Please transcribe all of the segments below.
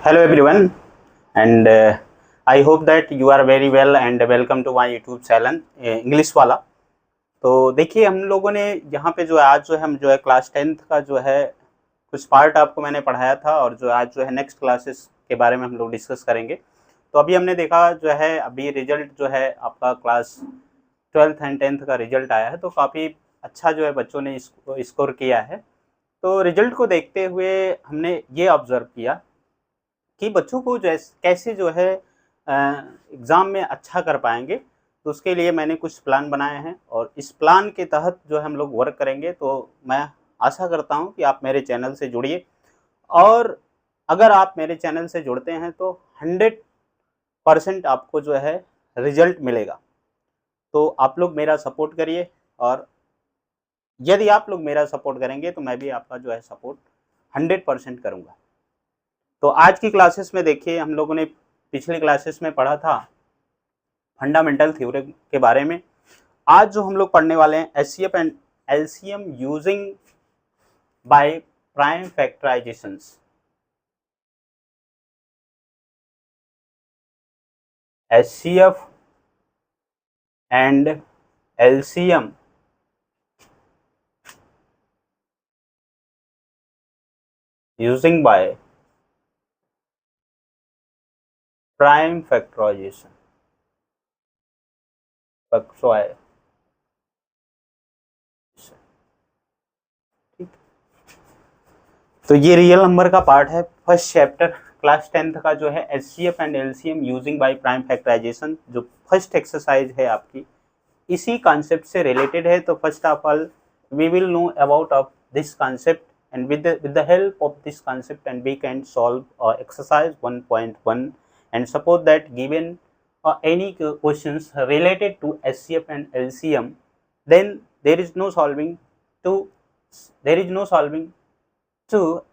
Hello everyone, and I hope that you are very well and welcome to my YouTube channel English वाला। तो देखिए हम लोगों ने यहाँ पे जो है आज जो है हम जो है क्लास 10th का जो है कुछ पार्ट आपको मैंने पढ़ाया था, और जो आज जो है नेक्स्ट क्लासेस के बारे में हम लोग डिस्कस करेंगे। तो अभी हमने देखा जो है अभी रिजल्ट जो है आपका क्लास 12th एंड 10th का रिजल्ट आया है, तो काफ़ी अच्छा जो है बच्चों ने स्कोर किया है। तो रिजल्ट को देखते हुए हमने ये ऑब्ज़र्व किया कि बच्चों को कैसे जो है एग्ज़ाम में अच्छा कर पाएंगे। तो उसके लिए मैंने कुछ प्लान बनाए हैं, और इस प्लान के तहत जो हम लोग वर्क करेंगे। तो मैं आशा करता हूं कि आप मेरे चैनल से जुड़िए, और अगर आप मेरे चैनल से जुड़ते हैं तो 100% आपको जो है रिजल्ट मिलेगा। तो आप लोग मेरा सपोर्ट करिए, और यदि आप लोग मेरा सपोर्ट करेंगे तो मैं भी आपका जो है सपोर्ट 100% करूँगा। तो आज की क्लासेस में देखिए हम लोगों ने पिछले क्लासेस में पढ़ा था फंडामेंटल थ्योरी के बारे में। आज जो हम लोग पढ़ने वाले हैं HCF and LCM using by prime factorizations. HCF and LCM using by prime factorization. तो ये रियल नंबर का पार्ट है, फर्स्ट चैप्टर क्लास 10th का जो है HCF and LCM using by prime factorization. जो फर्स्ट एक्सरसाइज है आपकी इसी कॉन्सेप्ट से रिलेटेड है। तो first of all we will know about of this concept, and with the help of this concept and we can solve exercise 1.1, and suppose that given any questions related to HCF and LCM, then there is no solving to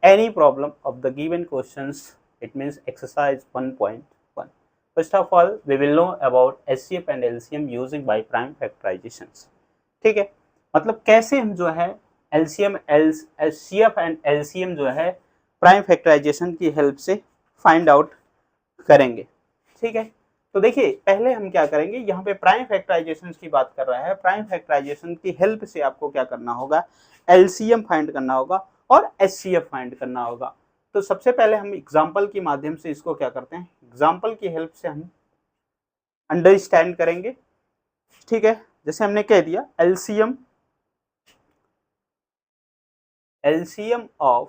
any problem of the given questions. It means exercise 1.1. First of all we will know about HCF and LCM using by prime factorizations। ठीक है, मतलब कैसे हम जो है HCF and LCM जो है prime factorisation की हेल्प से फाइंड आउट करेंगे। ठीक है, तो देखिए पहले हम क्या करेंगे, यहाँ पे प्राइम फैक्टराइजेशन की बात कर रहा है। प्राइम फैक्टराइजेशन की हेल्प से आपको क्या करना होगा, LCM फाइंड करना होगा और HCF फाइंड करना होगा। तो सबसे पहले हम एग्जाम्पल के माध्यम से इसको क्या करते हैं, एग्जाम्पल की हेल्प से हम अंडरस्टैंड करेंगे। ठीक है, जैसे हमने कह दिया LCM of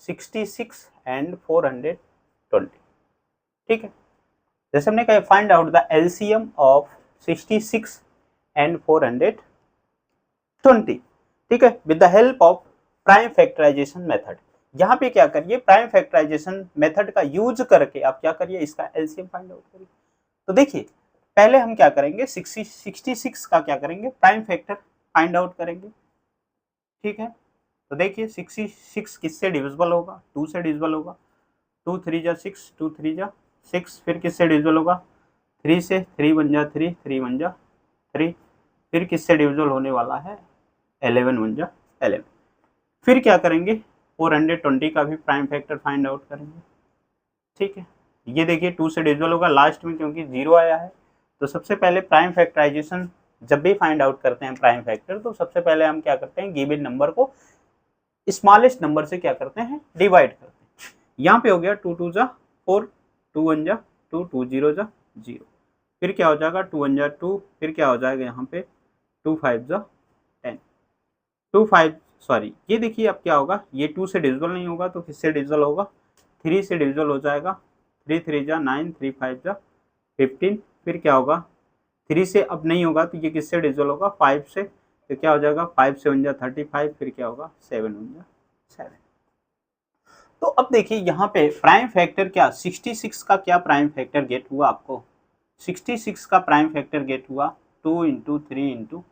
66 and 420। ठीक है, जैसे हमने कहा find out the LCM of 66 and 420। ठीक है, with the help of prime factorisation method. यहाँ पे क्या करिए, प्राइम फैक्टराइजेशन मेथड का यूज करके आप क्या करिए, इसका LCM फाइंड आउट करिए। तो देखिए पहले हम क्या करेंगे, 66 का क्या करेंगे, प्राइम फैक्टर फाइंड आउट करेंगे। ठीक है, तो देखिए 66 किससे डिविजिबल होगा, 2 से डिविजिबल होगा। 2 3 जा 6, 2 3 जा 6। फिर किससे डिविजिबल होगा, 3 से, 3 बन जा 3, 3 बन जा 3। फिर किससे डिविजिबल होने वाला है, 11 बन जा 11। फिर क्या करेंगे, 420 का भी प्राइम फैक्टर फाइंड आउट करेंगे। ठीक है, ये देखिए 2 से डिविजिबल होगा लास्ट में क्योंकि 0 आया है। तो सबसे पहले प्राइम फैक्टराइजेशन जब भी फाइंड आउट करते हैं प्राइम फैक्टर, तो सबसे पहले हम क्या करते हैं, गिवन नंबर को स्मॉलेस्ट नंबर से क्या करते हैं, डिवाइड करते हैं। यहाँ पे हो गया 2 2 जा 4, 2 1 जा 2, 2 0 जा 0। फिर क्या हो जाएगा, 2 1 जा 2। फिर क्या हो जाएगा यहाँ पे 2 5 जा 10, 2 5 सॉरी ये देखिए अब क्या होगा, ये 2 से डिविजिबल नहीं होगा तो किससे डिविजिबल होगा, 3 से डिविजिबल हो जाएगा। 3 3 जा 9, 3 5 जा 15। फिर क्या होगा, 3 से अब नहीं होगा तो ये किससे डिविजिबल होगा, 5 से। तो क्या हो जाएगा, 5 से 1 जा 35। फिर क्या होगा, 7 1 जा 7। तो अब देखिए यहाँ पे प्राइम फैक्टर क्या, 66 का क्या प्राइम फैक्टर गेट हुआ आपको, 66 का प्राइम फैक्टर गेट हुआ 2 इंटू 3 इंटू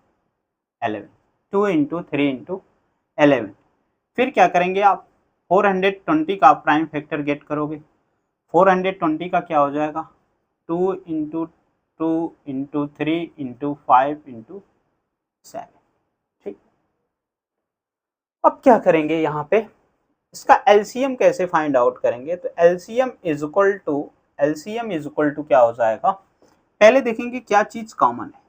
11, 2 इंटू 3 इंटू 11। फिर क्या करेंगे आप, 420 का प्राइम फैक्टर गेट करोगे। 420 का क्या हो जाएगा, 2 इंटू 2 इंटू 3 इंटू 5 इंटू 7। ठीक, अब क्या करेंगे यहाँ पे, इसका एलसीएम कैसे फाइंड आउट करेंगे, तो एलसीएम इज इक्वल टू क्या हो जाएगा, पहले देखेंगे क्या चीज कॉमन है।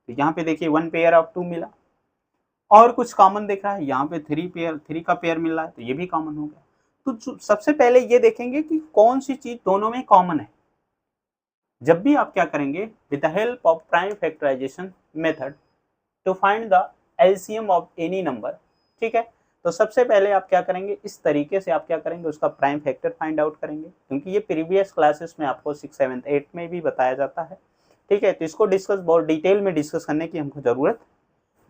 तो यहाँ पे देखिए 1 पेयर ऑफ 2 मिला, और कुछ कॉमन दिख रहा है, यहाँ पे 3 का पेयर मिल रहा है, तो ये भी कॉमन हो गया। तो सबसे पहले ये देखेंगे कि कौन सी चीज दोनों में कॉमन है। जब भी आप क्या करेंगे, with the help of prime factorisation method to find the LCM of any number, ठीक है, तो सबसे पहले आप क्या करेंगे, इस तरीके से आप क्या करेंगे, उसका प्राइम फैक्टर फाइंड आउट करेंगे, क्योंकि ये प्रीवियस क्लासेस में आपको 6, 7, 8 में भी बताया जाता है, ठीक है। तो इसको डिस्कस बहुत डिटेल में डिस्कस करने की हमको जरूरत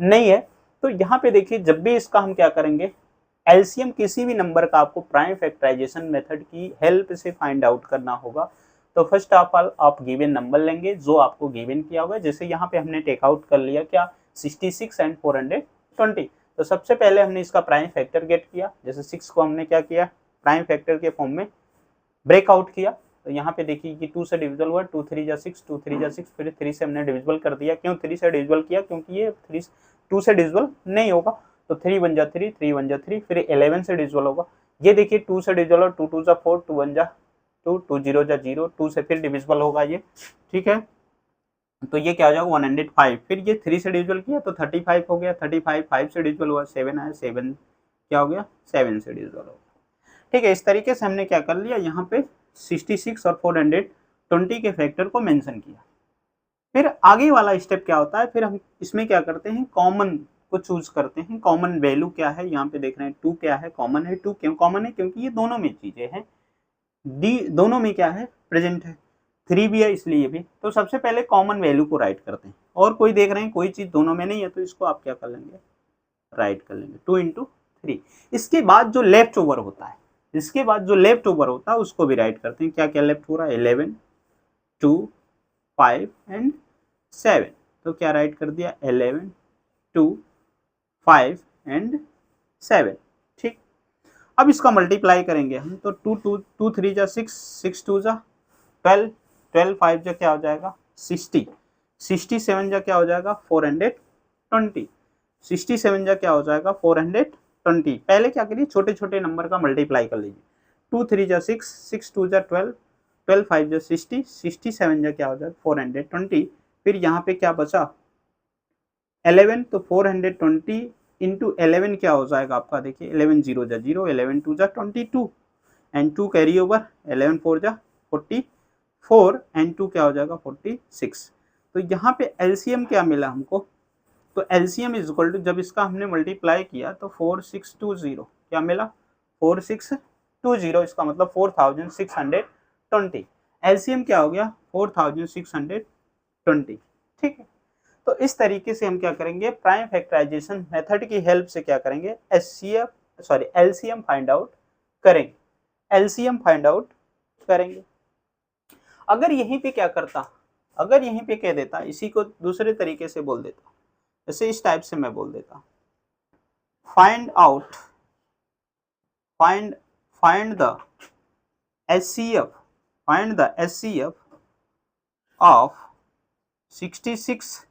नहीं है। तो यहाँ पे देखिए, जब भी इसका हम क्या करेंगे, एलसीएम किसी भी नंबर का आपको प्राइम फैक्टराइजेशन मेथड की हेल्प से फाइंड आउट करना होगा। तो फर्स्ट ऑफ ऑल आप गिवन नंबर लेंगे जो आपको गिवन किया हुआ है, जैसे यहाँ पे हमने टेक आउट कर लिया क्या, 66 एंड 420। तो सबसे पहले हमने इसका प्राइम फैक्टर गेट किया, जैसे 6 को हमने क्या किया, प्राइम फैक्टर के फॉर्म में ब्रेकआउट किया। तो यहाँ पे देखिए कि 2 से डिविजल हुआ, 2 3 जा 6, 2 3 जा 6, फिर 3 से हमने डिविजिबल कर दिया। क्यों 3 से डिविजिबल किया, क्योंकि ये 2 से डिविजिबल नहीं होगा, तो 3 1 जा 3, 3 1 जा 3, फिर 11 से डिविजिबल होगा। ये देखिए 2 से डिविजिबल हो, 2 2 जा 4, 2 1 जा 2, 2 0 जा 0, 2 से फिर डिविजिबल होगा ये, ठीक है। तो ये क्या हो जाएगा 105, फिर ये 3 से डिविजिबल किया तो 35 हो गया, 35 5 से डिविजिबल हुआ, 7 आया, 7 क्या हो गया, 7 से डिविजिबल हो गया, ठीक है। इस तरीके से हमने क्या कर लिया, यहाँ पे 66 और 420 के फैक्टर को मेंशन किया। फिर आगे वाला स्टेप क्या होता है, फिर हम इसमें क्या करते हैं, कॉमन को चूज करते हैं। कॉमन वैल्यू क्या है, यहाँ पे देख रहे हैं 2 क्या है, कॉमन है। 2 क्यों कॉमन है, क्योंकि ये दोनों में चीजें हैं, डी दोनों में क्या है, प्रेजेंट है। 3 भी है इसलिए ये भी। तो सबसे पहले कॉमन वैल्यू को राइट करते हैं, और कोई देख रहे हैं कोई चीज दोनों में नहीं है, तो इसको आप क्या कर लेंगे, राइट कर लेंगे 2 × 3। इसके बाद जो लेफ्ट ओवर होता है, उसको भी राइट करते हैं। क्या क्या लेफ्ट हो रहा है, 11 2 5 एंड 7, तो क्या राइट कर दिया, 11 2 5 एंड 7, ठीक। अब इसका मल्टीप्लाई करेंगे हम, तो 2 3 जा 6, 6 2 जा 12, 12 5 जा क्या हो जाएगा 60, 67 जा क्या हो जाएगा 420, 67 जा क्या हो जाएगा 420। पहले क्या करिए, छोटे छोटे नंबर का मल्टीप्लाई कर लीजिए। 2 3 जा 6, 6 2 जा 12, 12 5 जा 60, 67 जा क्या हो जाएगा 420। फिर यहाँ पे क्या बचा 11, तो 420 इंटू 11 क्या हो जाएगा आपका, देखिए 11 0 जा 0, 11 2 जा 22 एंड 2 कैरी ओवर, 11 4 जा 44 एंड 2 क्या हो जाएगा 46। तो यहाँ पे एलसीएम क्या मिला हमको, तो एलसीएम इज इक्वल टू, जब इसका हमने मल्टीप्लाई किया तो 4620 क्या मिला, 4620, इसका मतलब 4620। एलसीएम क्या हो गया 4620, ठीक है। तो इस तरीके से हम क्या करेंगे, प्राइम फैक्टराइजेशन मेथड की हेल्प से क्या करेंगे, एलसीएम फाइंड आउट करेंगे। अगर यहीं पे क्या करता, अगर यहीं पे कह देता, इसी को दूसरे तरीके से बोल देता, जैसे इस टाइप से मैं बोल देता, find the HCF of 66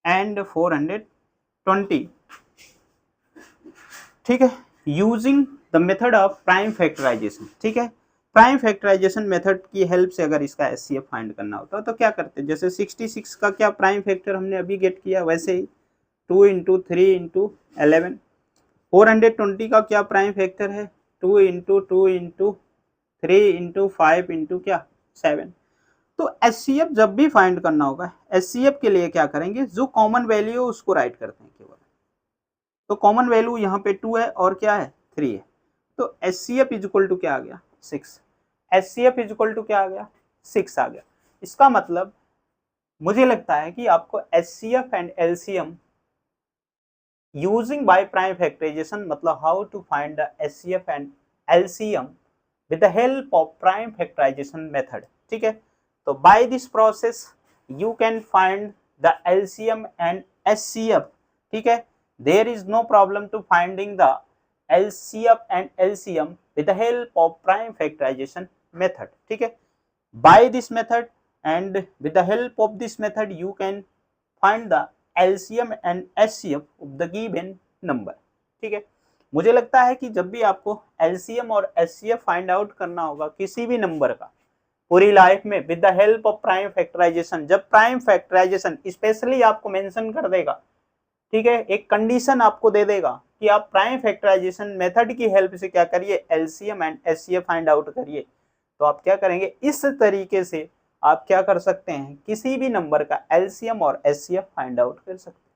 and 420, ठीक है, using the method of prime factorization, ठीक है। प्राइम फैक्टराइजेशन मेथड की हेल्प से अगर इसका एचसीएफ फाइंड करना होता तो क्या करते, जैसे 66 का क्या प्राइम फैक्टर हमने अभी गेट किया, वैसे ही 2 × 3 × 11। 420 का क्या प्राइम फैक्टर है, 2 × 2 × 3 × 5 × क्या 7। तो एचसीएफ जब भी फाइंड करना होगा, एचसीएफ के लिए क्या करेंगे, जो कॉमन वैल्यू है उसको राइट करते हैं केवल। तो कॉमन वैल्यू यहाँ पे 2 है और क्या है 3 है, तो एचसीएफ इज इक्वल टू क्या आ गया 6। एचसीएफ इज इक्वल टू क्या आ गया 6 आ गया। इसका मतलब मुझे लगता है कि आपको HCF and LCM using by prime factorisation, मतलब how to find the HCF and LCM with the help of prime factorisation method, ठीक है। तो by this process you can find the LCM and HCF, ठीक है। There is no problem to finding the LCF and LCM with the help of prime factorization method, ठीक है। By this method and with the help of this method you can find the LCM and HCF of the given number, ठीक है। मुझे लगता है कि जब भी आपको एलसीएम और एचसीएफ फाइंड आउट करना होगा किसी भी नंबर का पूरी लाइफ में with the help of prime factorization, जब प्राइम फैक्टराइजेशन स्पेशली आपको मेंशन कर देगा, ठीक है, एक कंडीशन आपको दे देगा कि आप प्राइम फैक्टराइजेशन मेथड की हेल्प से क्या करिए, LCM and HCF find out करिए, तो आप क्या करेंगे, इस तरीके से आप क्या कर सकते हैं, किसी भी नंबर का एलसीएम और एचसीएफ फाइंड आउट कर सकते हैं।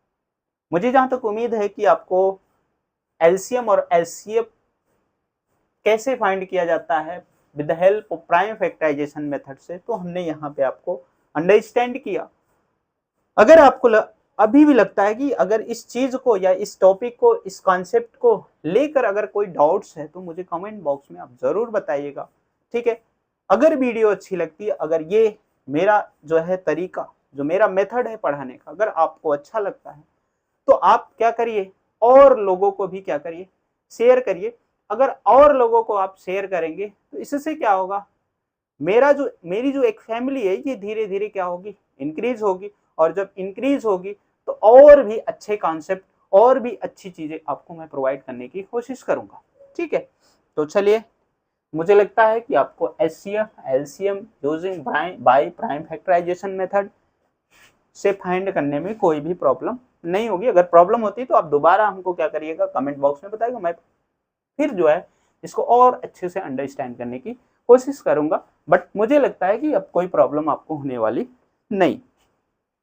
मुझे जहां तक उम्मीद है कि आपको एलसीएम और एचसीएफ कैसे फाइंड किया जाता है with the help of prime factorisation method से, तो हमने यहाँ पे आपको अंडरस्टैंड किया। अगर आपको अभी भी लगता है कि अगर इस चीज को या इस टॉपिक को, इस कॉन्सेप्ट को लेकर अगर कोई डाउट्स है तो मुझे कमेंट बॉक्स में आप जरूर बताइएगा, ठीक है। अगर वीडियो अच्छी लगती है, अगर ये मेरा जो है तरीका, जो मेरा मेथड है पढ़ाने का, अगर आपको अच्छा लगता है तो आप क्या करिए, और लोगों को भी क्या करिए, शेयर करिए। अगर और लोगों को आप शेयर करेंगे तो इससे क्या होगा, मेरी जो एक फैमिली है ये धीरे धीरे क्या होगी, इंक्रीज होगी, और जब इंक्रीज होगी तो और भी अच्छे कॉन्सेप्ट, और भी अच्छी चीजें आपको मैं प्रोवाइड करने की कोशिश करूंगा, ठीक है। तो चलिए, मुझे लगता है कि आपको HCF LCM using by prime factorisation method से फाइंड करने में कोई भी प्रॉब्लम नहीं होगी। अगर प्रॉब्लम होती है तो आप दोबारा हमको क्या करिएगा, कमेंट बॉक्स में बताइएगा, मैं फिर जो है इसको और अच्छे से अंडरस्टैंड करने की कोशिश करूंगा। बट मुझे लगता है कि अब कोई प्रॉब्लम आपको होने वाली नहीं।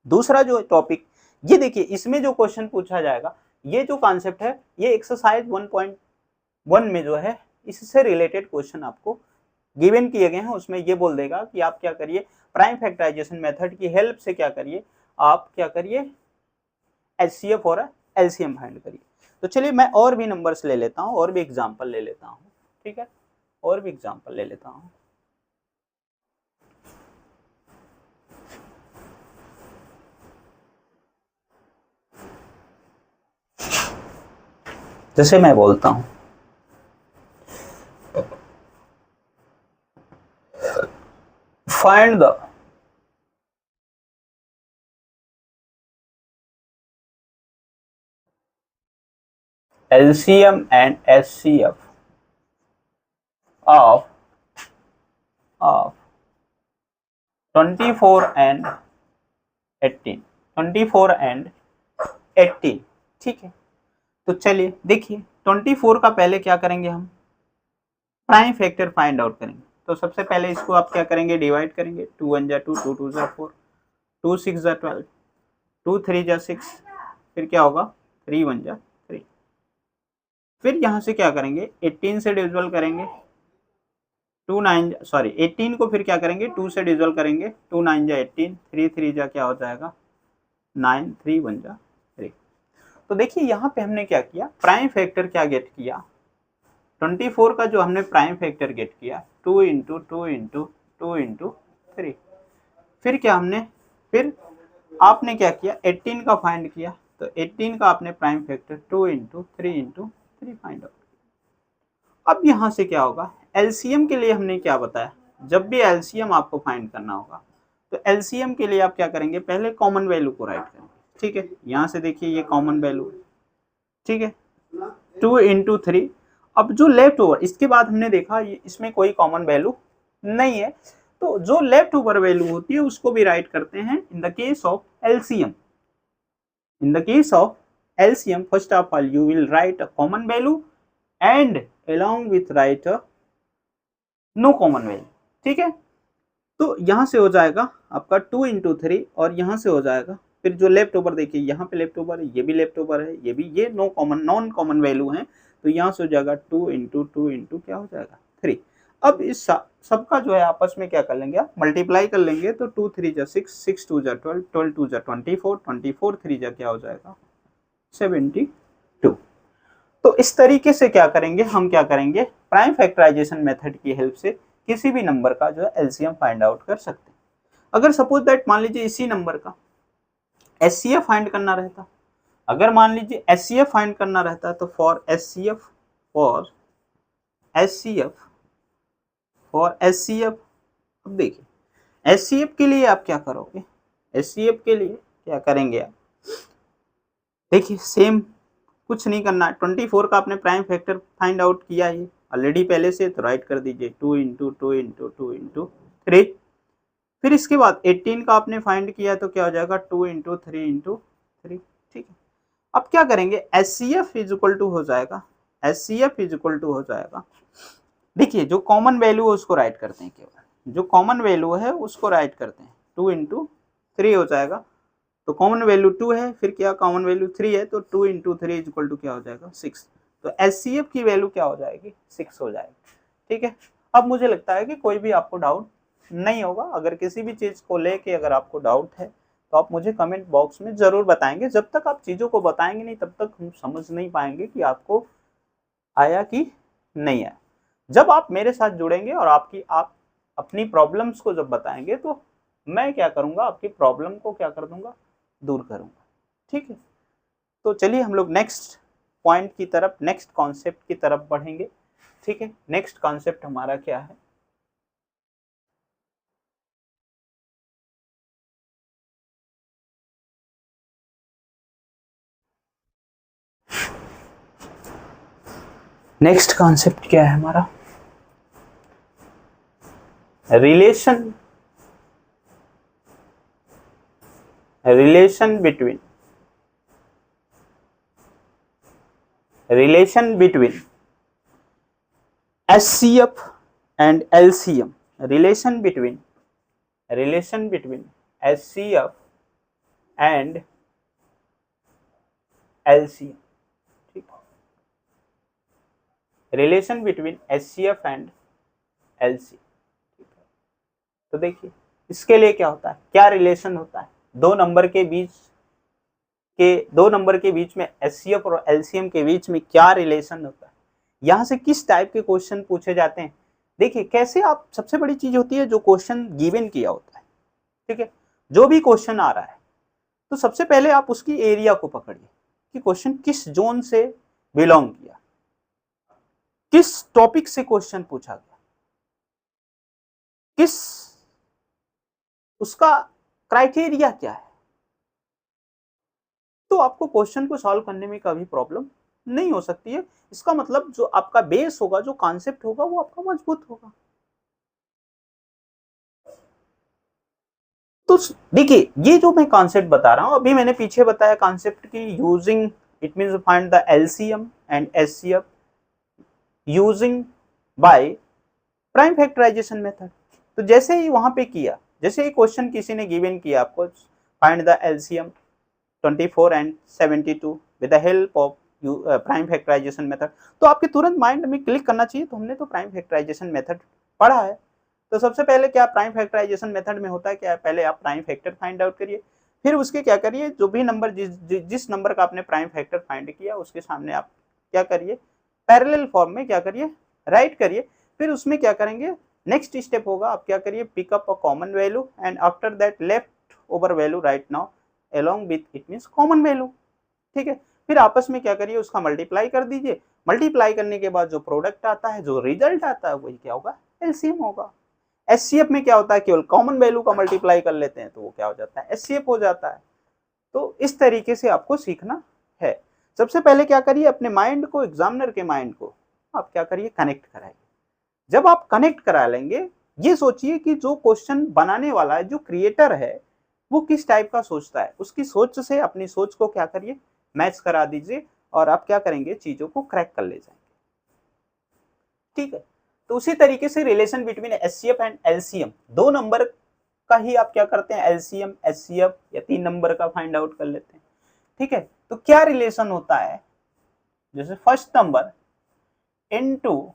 दूसरा जो टॉपिक, ये देखिए, इसमें जो क्वेश्चन पूछा जाएगा, ये जो कॉन्सेप्ट है, ये एक्सरसाइज 1.1 में जो है इससे रिलेटेड क्वेश्चन आपको गिवन किए गए हैं। उसमें ये बोल देगा कि आप क्या करिए, प्राइम फैक्टराइजेशन मेथड की हेल्प से क्या करिए, आप क्या करिए, एचसीएफ और एलसीएम फाइंड करिए। तो चलिए, मैं और भी नंबर्स ले लेता हूँ, और भी एग्जाम्पल ले लेता हूँ, ठीक है, और भी एग्जाम्पल ले लेता हूँ। जैसे मैं बोलता हूँ, find the LCM and HCF of 24 and 18, 24 and 18, ठीक है। तो चलिए देखिए, 24 का पहले क्या करेंगे, हम प्राइम फैक्टर फाइंड आउट करेंगे। तो सबसे पहले इसको आप क्या करेंगे, डिवाइड करेंगे, 2 1 जा 2, 2 2 जा 4, 2 6 जा 12, 2 3 जा 6, फिर क्या होगा, 3 1 जा 3। फिर यहाँ से क्या करेंगे, 18 से डिविजल करेंगे, 18 को फिर क्या करेंगे, 2 से डिविजल करेंगे, 2 9 जा 18, 3 3 जा क्या हो जाएगा 9, 3 1 जा 3। तो देखिए यहाँ पे हमने क्या किया, प्राइम फैक्टर क्या गेट किया, 24 का जो हमने प्राइम फैक्टर गेट किया 2 इंटू 2 इंटू 2 इंटू 3। फिर क्या हमने, फिर आपने क्या किया, 18 का फाइंड किया, तो 18 का आपने prime factor 2 into 3 into 3 find out. अब यहाँ से क्या होगा, एलसीएम के लिए हमने क्या बताया, जब भी एलसीएम आपको फाइंड करना होगा तो एलसीएम के लिए आप क्या करेंगे, पहले कॉमन वैल्यू को राइट करेंगे, ठीक है। यहाँ से देखिए ये कॉमन वैल्यू, ठीक है, 2 इंटू 3। अब जो लेफ्ट ओवर, इसके बाद हमने देखा ये इसमें कोई कॉमन वैल्यू नहीं है, तो जो लेफ्ट ओवर वैल्यू होती है उसको भी राइट करते हैं in the case of LCM. In the case of LCM, first of all you will write a common value and along with write a no common value, ठीक है। तो यहाँ से हो जाएगा आपका 2 इंटू 3, और यहाँ से हो जाएगा फिर जो लेफ्ट ओवर, देखिए यहाँ पे लेफ्ट ओवर है, ये भी लेफ्ट ओवर है, ये भी, ये नॉन कॉमन वैल्यू है, तो यहाँ से हो जाएगा 2 इंटू 2 इंटू क्या हो जाएगा 3। अब इस सबका जो है आपस में क्या कर लेंगे, आप मल्टीप्लाई कर लेंगे, तो 2 3 जा 6, 6 2 जा 12, 12 2 जा 24, 24 3 जा क्या हो जाएगा 72। तो इस तरीके से क्या करेंगे, हम क्या करेंगे, प्राइम फैक्टराइजेशन मेथड की हेल्प से किसी भी नंबर का जो है एलसीएम फाइंड आउट कर सकते हैं। अगर सपोज दैट मान लीजिए इसी नंबर का एचसीएफ फाइंड करना रहता, अगर मान लीजिए एचसीएफ फाइंड करना रहता, तो फॉर एचसीएफ अब देखिए एचसीएफ के लिए आप क्या करोगे, एचसीएफ के लिए क्या करेंगे आप, देखिए सेम कुछ नहीं करना है, 24 का आपने प्राइम फैक्टर फाइंड आउट किया ही ऑलरेडी पहले से, तो राइट कर दीजिए 2 इंटू 2 इंटू 2 इंटू 3। फिर इसके बाद 18 का आपने फाइंड किया तो क्या हो जाएगा 2 इंटू 3 इंटू 3। ठीक है, अब क्या करेंगे, SCF इज इक्वल टू हो जाएगा, SCF इज इक्वल टू हो जाएगा, देखिए जो कॉमन वैल्यू है उसको राइट करते हैं, केवल जो कॉमन वैल्यू है उसको राइट करते हैं, 2 इंटू 3 हो जाएगा, तो कॉमन वैल्यू 2 है, फिर क्या कॉमन वैल्यू 3 है, तो 2 इंटू 3 इज इक्वल टू क्या हो जाएगा 6। तो SCF की वैल्यू क्या हो जाएगी 6 हो जाएगी। ठीक है, अब मुझे लगता है कि कोई भी आपको डाउट नहीं होगा। अगर किसी भी चीज़ को लेके अगर आपको डाउट है तो आप मुझे कमेंट बॉक्स में ज़रूर बताएंगे। जब तक आप चीज़ों को बताएंगे नहीं तब तक हम समझ नहीं पाएंगे कि आपको आया कि नहीं आया। जब आप मेरे साथ जुड़ेंगे और आप अपनी प्रॉब्लम्स को जब बताएंगे तो मैं क्या करूँगा, आपकी प्रॉब्लम को क्या कर दूंगा, दूर करूँगा। ठीक है, तो चलिए हम लोग नेक्स्ट पॉइंट की तरफ, नेक्स्ट कॉन्सेप्ट की तरफ बढ़ेंगे। ठीक है, नेक्स्ट कॉन्सेप्ट हमारा क्या है, नेक्स्ट कॉन्सेप्ट क्या है हमारा, relation between SCF and LCM, relation between SCF and LCM। ठीक, relation between SCF and LCM। ठीक है, तो देखिए इसके लिए क्या होता है, क्या रिलेशन होता है दो नंबर के बीच में SCF और LCM के बीच में क्या रिलेशन होता है, यहाँ से किस टाइप के क्वेश्चन पूछे जाते हैं। देखिए कैसे आप, सबसे बड़ी चीज होती है जो क्वेश्चन गिवन किया होता है। ठीक है, जो भी क्वेश्चन आ रहा है तो सबसे पहले आप उसकी एरिया को पकड़िए कि क्वेश्चन किस जोन से बिलोंग किया, किस टॉपिक से क्वेश्चन पूछा गया, किस उसका क्राइटेरिया क्या है, तो आपको क्वेश्चन को सॉल्व करने में कभी प्रॉब्लम नहीं हो सकती है। इसका मतलब जो आपका बेस होगा, जो कॉन्सेप्ट होगा वो आपका मजबूत होगा। तो देखिए ये जो मैं कॉन्सेप्ट बता रहा हूं, अभी मैंने पीछे बताया कॉन्सेप्ट की using, it means find the LCM and SCF using by prime factorisation method. तो जैसे ही वहां पे किया, जैसे ही क्वेश्चन किसी ने गिवन किया आपको find the LCM 24 and 72 with the help of prime factorisation method, तो आपके तुरंत माइंड में क्लिक करना चाहिए तो हमने तो प्राइम फैक्टराइजेशन मेथड पढ़ा है। तो सबसे पहले क्या प्राइम फैक्टराइजेशन मेथड में होता है क्या, पहले आप प्राइम फैक्टर फाइंड आउट करिए, फिर उसके क्या करिए, जो भी नंबर जिस नंबर का आपने प्राइम फैक्टर फाइंड किया उसके सामने आप क्या करिए, पैरेलल फॉर्म में क्या करिए, राइट करिए। फिर उसमें क्या करेंगे, नेक्स्ट स्टेप होगा आप क्या करिए, pick up a common value and after that left over value right now along with it means common value. ठीक है, फिर आपस में क्या करिए, उसका मल्टीप्लाई कर दीजिए, मल्टीप्लाई करने के बाद जो प्रोडक्ट आता है, जो रिजल्ट आता है वही क्या होगा, LCM होगा। SCF में क्या होता है, केवल कॉमन वैल्यू का मल्टीप्लाई कर लेते हैं तो वो क्या हो जाता है, SCF हो जाता है। तो इस तरीके से आपको सीखना है। सबसे पहले क्या करिए, अपने माइंड को, एग्जामिनर के माइंड को आप क्या करिए, कनेक्ट कराइए। जब आप कनेक्ट करा लेंगे, ये सोचिए कि जो क्वेश्चन बनाने वाला है, जो क्रिएटर है, वो किस टाइप का सोचता है, उसकी सोच से अपनी सोच को क्या करिए, मैच करा दीजिए और आप क्या करेंगे, चीजों को क्रैक कर ले जाएंगे। ठीक है, तो उसी तरीके से relation between SCF and LCM, दो नंबर का ही आप क्या करते हैं, LCM SCF या 3 नंबर का फाइंड आउट कर लेते हैं। ठीक है, तो क्या रिलेशन होता है, जैसे first number into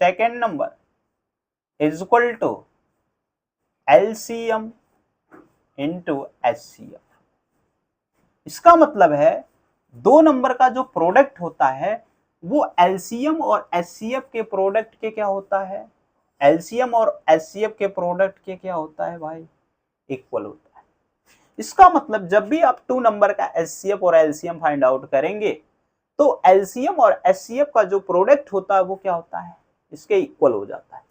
second number is equal to LCM into SCF। इसका मतलब है दो नंबर का जो प्रोडक्ट होता है वो LCM और SCF के प्रोडक्ट के क्या होता है, LCM और SCF के प्रोडक्ट के क्या होता है भाई, इक्वल होता है। इसका मतलब जब भी आप 2 नंबर का SCF और LCM फाइंड आउट करेंगे तो LCM और SCF का जो प्रोडक्ट होता है वो क्या होता है, इसके इक्वल हो जाता है।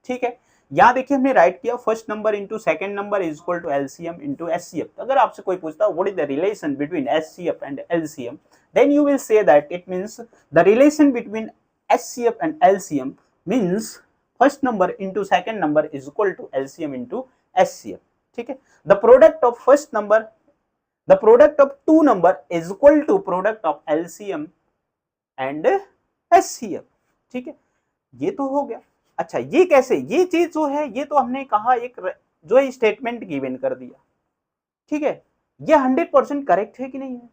ठीक है, यहाँ देखिए हमने राइट किया first number into second number is equal to LCM into SCF। अगर आपसे कोई पूछता है what is the relation between SCF and LCM, then you will say that it means the relation between HCF and LCM means first number into second number is equal to LCM into HCF. ठीक है, the product of first number, the product of two number is equal to product of LCM and HCF. ठीक है, ये तो हो गया। अच्छा, ये कैसे, ये चीज जो है ये तो हमने कहा एक जो है स्टेटमेंट गिवन कर दिया, ठीक है, ये 100% करेक्ट है कि नहीं है,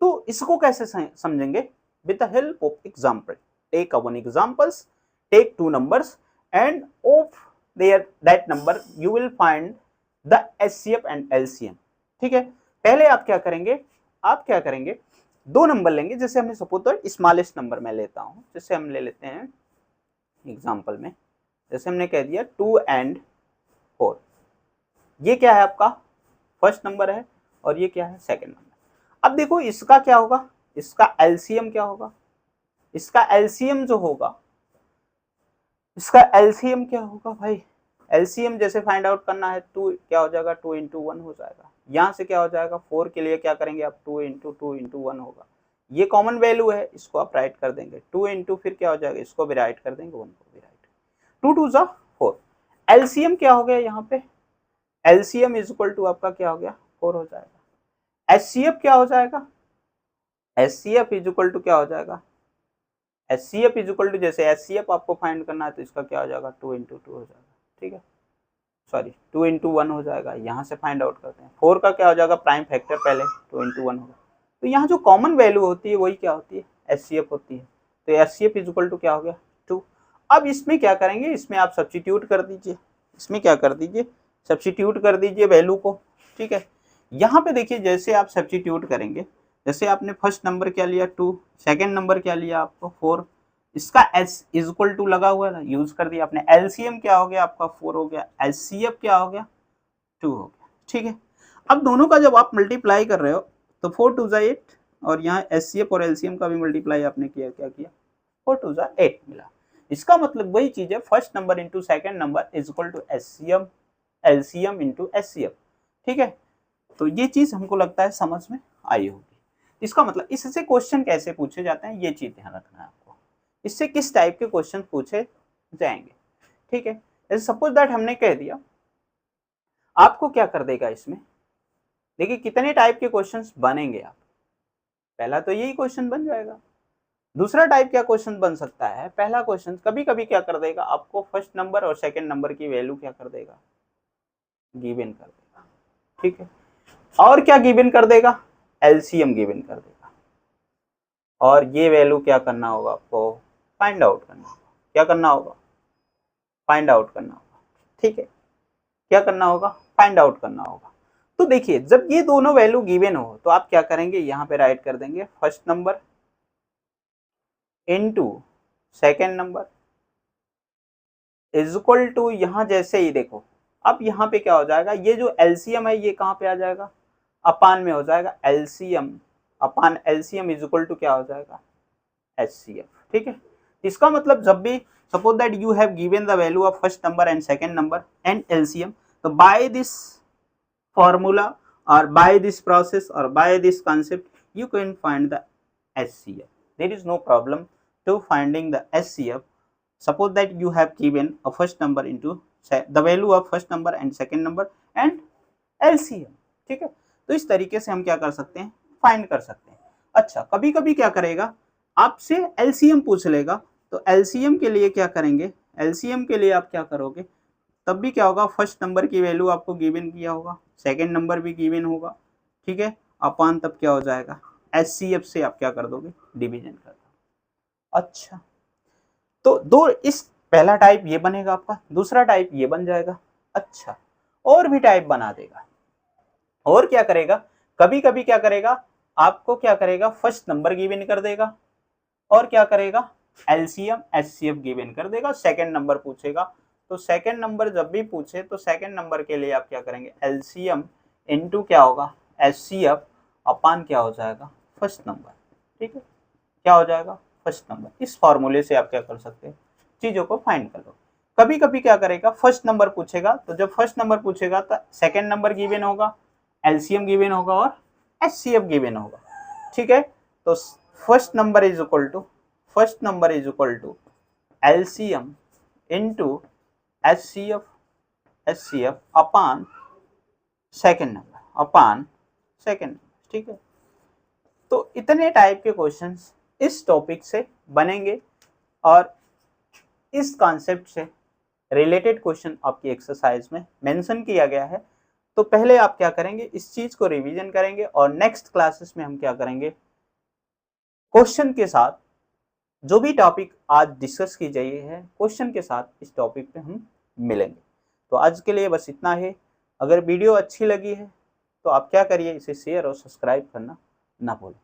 तो इसको कैसे समझेंगे, with the help of example. Take one examples, take two numbers and of their that number you will find the HCF and LCM। ठीक है, पहले आप क्या करेंगे, दो नंबर लेंगे, जैसे हमने सपोज दैट स्मॉलेस्ट नंबर मैं लेता हूं, जैसे हम ले लेते हैं एग्जांपल में, जैसे हमने कह दिया 2 and 4, ये क्या है आपका फर्स्ट नंबर है और ये क्या है सेकंड नंबर। अब देखो इसका क्या होगा, इसका LCM क्या होगा, इसका LCM जो होगा, इसका LCM क्या होगा भाई, LCM जैसे फाइंड आउट करना है, 2 क्या हो जाएगा, 2 into 1 हो जाएगा, यहाँ से क्या हो जाएगा 4 के लिए क्या करेंगे आप 2 into 2 into 1 होगा, ये कॉमन वैल्यू है, इसको आप राइट कर देंगे, 2 into फिर क्या हो जाएगा, इसको भी राइट कर देंगे, 1 को भी राइट, 2 2 जा 4। LCM क्या हो गया यहाँ पे, LCM इज इक्वल टू आपका क्या हो गया 4 हो जाएगा। HCF क्या हो जाएगा, HCF इज इक्वल टू क्या हो जाएगा, HCF इज इक्वल टू, जैसे HCF आपको फाइंड करना है तो इसका क्या हो जाएगा 2 into 2 हो जाएगा, ठीक है, सॉरी 2 into 1 हो जाएगा, यहाँ से फाइंड आउट करते हैं, 4 का क्या हो जाएगा प्राइम फैक्टर पहले 2 into 1 होगा, तो यहाँ जो कॉमन वैल्यू होती है वही क्या होती है HCF होती है, तो HCF इज इक्वल टू क्या हो गया 2। अब इसमें क्या करेंगे, इसमें आप सब्स्टिट्यूट कर दीजिए, इसमें क्या कर दीजिए सब्स्टिट्यूट कर दीजिए वैल्यू को, ठीक है। यहाँ पे देखिए जैसे आप सब्स्टिट्यूट करेंगे, जैसे आपने फर्स्ट नंबर क्या लिया 2, सेकेंड नंबर क्या लिया आपको 4, इसका S इज इक्वल टू लगा हुआ था, यूज कर दिया आपने, LCM क्या हो गया आपका 4 हो गया, HCF क्या हो गया 2 हो गया, ठीक है। अब दोनों का जब आप मल्टीप्लाई कर रहे हो तो 4 2 8, और यहाँ HCF और LCM का भी मल्टीप्लाई आपने किया, क्या किया 4 2 8 मिला, इसका मतलब वही चीज है, first number into second number is equal to LCM into HCF, ठीक है। तो ये चीज हमको लगता है समझ में आई होगी। इसका मतलब इससे क्वेश्चन कैसे पूछे जाते हैं, ये चीज ध्यान रखना है आपको, इससे किस टाइप के क्वेश्चन पूछे जाएंगे, ठीक है। जैसे सपोज दैट हमने कह दिया, आपको क्या कर देगा इसमें, देखिए कितने टाइप के क्वेश्चंस बनेंगे आप, पहला तो यही क्वेश्चन बन जाएगा, दूसरा टाइप क्या क्वेश्चन बन सकता है, पहला क्वेश्चन कभी कभी क्या कर देगा आपको फर्स्ट नंबर और सेकंड नंबर की वैल्यू क्या कर देगा गिवन कर देगा, ठीक है, और क्या गिवन कर देगा LCM गिवन कर देगा, और ये वैल्यू क्या करना होगा आपको फाइंड आउट करना होगा, क्या करना होगा फाइंड आउट करना होगा, ठीक है, क्या करना होगा फाइंड आउट करना होगा। तो देखिए जब ये दोनों वैल्यू गिवन हो तो आप क्या करेंगे, यहाँ पे राइट कर देंगे first number into second number is equal to, यहाँ जैसे ही देखो अब यहाँ पे क्या हो जाएगा, ये जो LCM है ये कहाँ पे आ जाएगा अपान में हो जाएगा, LCM upon LCM is equal to क्या हो जाएगा HCF, ठीक है। इसका मतलब जब भी suppose that you have given the value of first number and second number and LCM, तो बाय दिस फॉर्मूला और बाय दिस प्रोसेस और by this concept you can find the HCF. There is no problem to finding the HCF. Suppose that you have given a first number into the value of first number and second number and LCM, ठीक है। तो इस तरीके से हम क्या कर सकते हैं फाइंड कर सकते हैं। अच्छा कभी कभी क्या करेगा आपसे LCM पूछ लेगा, तो LCM के लिए क्या करेंगे, LCM के लिए आप क्या करोगे, तब भी क्या होगा फर्स्ट नंबर की वैल्यू आपको गिवन किया होगा, सेकंड नंबर भी गिवन होगा, ठीक है, अपान तब क्या हो जाएगा HCF से आप क्या कर दोगे डिवीजन कर दोगे। अच्छा तो दो, इस पहला टाइप ये बनेगा आपका, दूसरा टाइप ये बन जाएगा। अच्छा और भी टाइप बना देगा, और क्या करेगा कभी कभी क्या करेगा आपको क्या करेगा फर्स्ट नंबर गिवन कर देगा, और क्या करेगा LCM HCF गिवन कर देगा, सेकंड नंबर पूछेगा, तो सेकंड नंबर जब भी पूछे तो सेकंड नंबर के लिए आप क्या करेंगे LCM इनटू क्या होगा HCF अपान क्या हो जाएगा फर्स्ट नंबर, ठीक है, क्या हो जाएगा फर्स्ट नंबर। इस फॉर्मूले से आप क्या कर सकते हैं चीजों को फाइंड कर लो। कभी कभी क्या करेगा फर्स्ट नंबर पूछेगा, तो जब फर्स्ट नंबर पूछेगा तो सेकंड नंबर गिवन होगा, LCM गिवन होगा और HCF गिवन होगा, ठीक है। तो first number is equal to LCM into HCF upon second number, ठीक है। तो इतने टाइप के क्वेश्चंस इस टॉपिक से बनेंगे और इस कॉन्सेप्ट से रिलेटेड क्वेश्चन आपकी एक्सरसाइज में मेंशन किया गया है। तो पहले आप क्या करेंगे, इस चीज को रिवीजन करेंगे और नेक्स्ट क्लासेस में हम क्या करेंगे, क्वेश्चन के साथ जो भी टॉपिक आज डिस्कस की जाइए है क्वेश्चन के साथ इस टॉपिक पे हम मिलेंगे। तो आज के लिए बस इतना है। अगर वीडियो अच्छी लगी है तो आप क्या करिए, इसे शेयर और सब्सक्राइब करना ना भूलें।